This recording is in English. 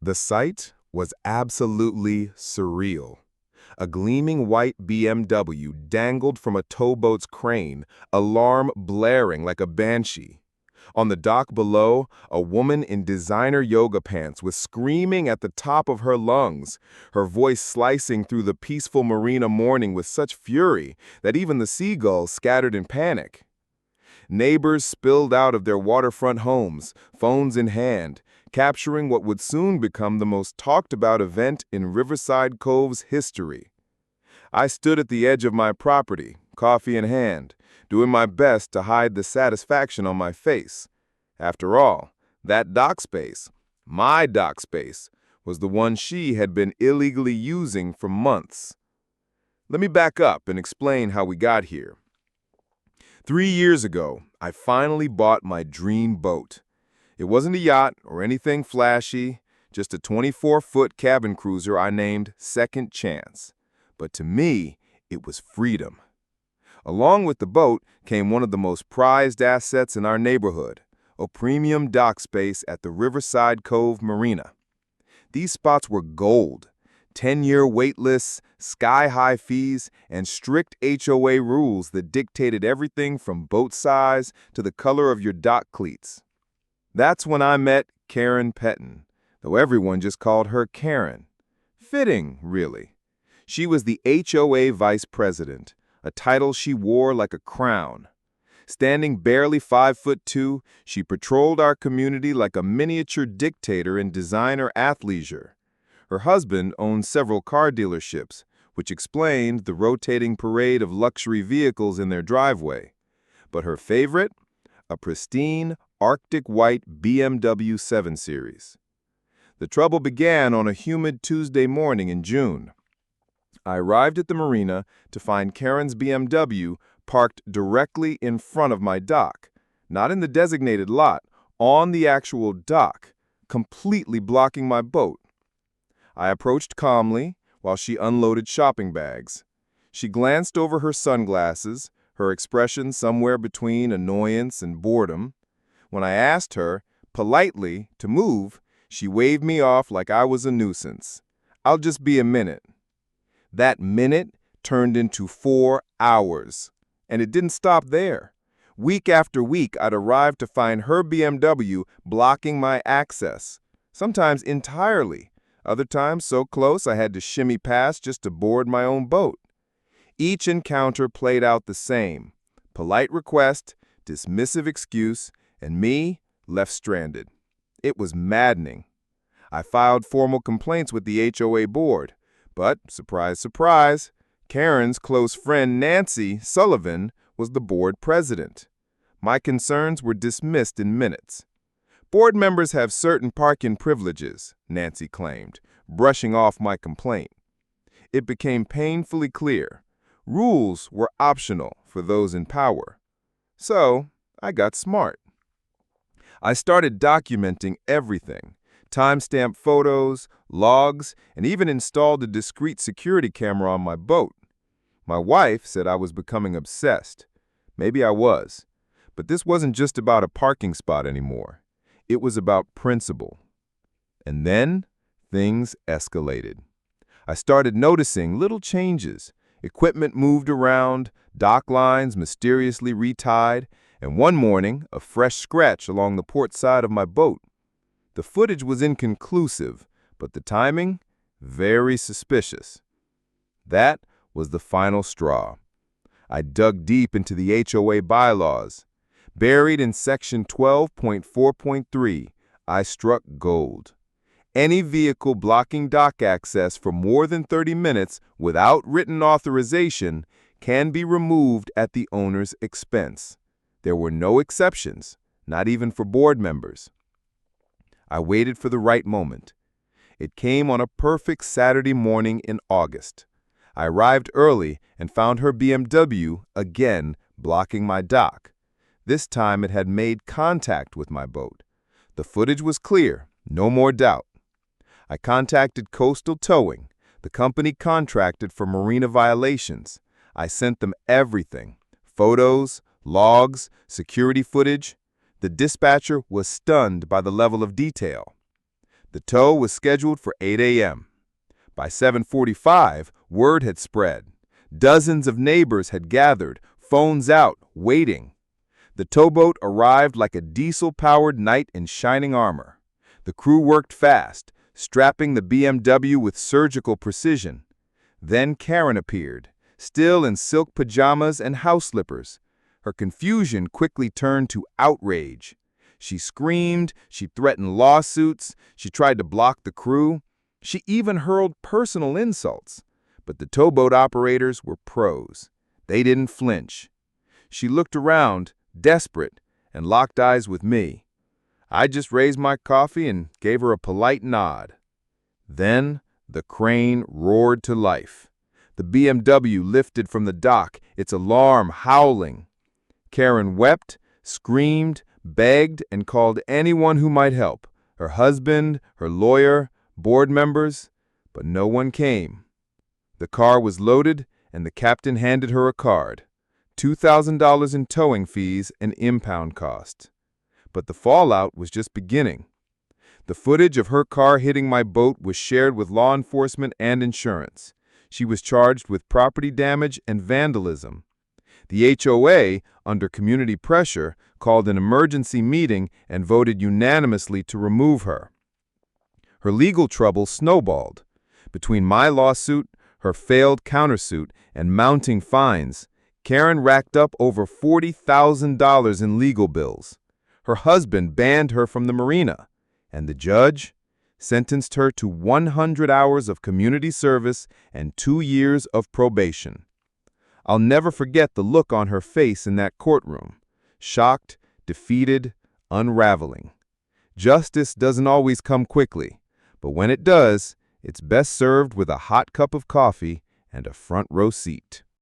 The sight was absolutely surreal. A gleaming white BMW dangled from a towboat's crane, alarm blaring like a banshee. On the dock below, a woman in designer yoga pants was screaming at the top of her lungs, her voice slicing through the peaceful marina morning with such fury that even the seagulls scattered in panic. Neighbors spilled out of their waterfront homes, phones in hand, capturing what would soon become the most talked-about event in Riverside Cove's history. I stood at the edge of my property, coffee in hand, doing my best to hide the satisfaction on my face. After all, that dock space, my dock space, was the one she had been illegally using for months. Let me back up and explain how we got here. 3 years ago, I finally bought my dream boat. It wasn't a yacht or anything flashy, just a 24-foot cabin cruiser I named Second Chance. But to me, it was freedom. Along with the boat came one of the most prized assets in our neighborhood, a premium dock space at the Riverside Cove Marina. These spots were gold. 10-year wait lists, sky-high fees, and strict HOA rules that dictated everything from boat size to the color of your dock cleats. That's when I met Karen Pettin, though everyone just called her Karen. Fitting, really. She was the HOA vice president, a title she wore like a crown. Standing barely 5'2", she patrolled our community like a miniature dictator in designer athleisure. Her husband owned several car dealerships, which explained the rotating parade of luxury vehicles in their driveway. But her favorite? A pristine, Arctic white BMW 7 Series. The trouble began on a humid Tuesday morning in June. I arrived at the marina to find Karen's BMW parked directly in front of my dock, not in the designated lot, on the actual dock, completely blocking my boat. I approached calmly while she unloaded shopping bags. She glanced over her sunglasses, her expression somewhere between annoyance and boredom. When I asked her, politely, to move, she waved me off like I was a nuisance. "I'll just be a minute." That minute turned into 4 hours. And it didn't stop there. Week after week, I'd arrive to find her BMW blocking my access, sometimes entirely, other times so close I had to shimmy past just to board my own boat. Each encounter played out the same: polite request, dismissive excuse, and me left stranded. It was maddening. I filed formal complaints with the HOA board, but, surprise, surprise, Karen's close friend Nancy Sullivan was the board president. My concerns were dismissed in minutes. "Board members have certain parking privileges," Nancy claimed, brushing off my complaint. It became painfully clear. Rules were optional for those in power. So, I got smart. I started documenting everything: timestamp photos, logs, and even installed a discreet security camera on my boat. My wife said I was becoming obsessed. Maybe I was. But this wasn't just about a parking spot anymore. It was about principle. And then, things escalated. I started noticing little changes. Equipment moved around, dock lines mysteriously retied, and one morning, a fresh scratch along the port side of my boat. The footage was inconclusive, but the timing, very suspicious. That was the final straw. I dug deep into the HOA bylaws. Buried in Section 12.4.3, I struck gold. Any vehicle blocking dock access for more than 30 minutes without written authorization can be removed at the owner's expense. There were no exceptions, not even for board members. I waited for the right moment. It came on a perfect Saturday morning in August. I arrived early and found her BMW again blocking my dock. This time it had made contact with my boat. The footage was clear, no more doubt. I contacted Coastal Towing, the company contracted for marina violations. I sent them everything: photos, logs, security footage. The dispatcher was stunned by the level of detail. The tow was scheduled for 8 a.m. By 7:45, word had spread. Dozens of neighbors had gathered, phones out, waiting. The towboat arrived like a diesel-powered knight in shining armor. The crew worked fast, strapping the BMW with surgical precision. Then Karen appeared, still in silk pajamas and house slippers. Her confusion quickly turned to outrage. She screamed, she threatened lawsuits, she tried to block the crew. She even hurled personal insults. But the towboat operators were pros. They didn't flinch. She looked around, desperate, and locked eyes with me. I just raised my coffee and gave her a polite nod. Then the crane roared to life. The BMW lifted from the dock, its alarm howling. Karen wept, screamed, begged, and called anyone who might help, her husband, her lawyer, board members, but no one came. The car was loaded, and the captain handed her a card, $2,000 in towing fees and impound costs. But the fallout was just beginning. The footage of her car hitting my boat was shared with law enforcement and insurance. She was charged with property damage and vandalism. The HOA, under community pressure, called an emergency meeting and voted unanimously to remove her. Her legal trouble snowballed. Between my lawsuit, her failed countersuit, and mounting fines, Karen racked up over $40,000 in legal bills. Her husband banned her from the marina, and the judge sentenced her to 100 hours of community service and 2 years of probation. I'll never forget the look on her face in that courtroom. Shocked, defeated, unraveling. Justice doesn't always come quickly, but when it does, it's best served with a hot cup of coffee and a front row seat.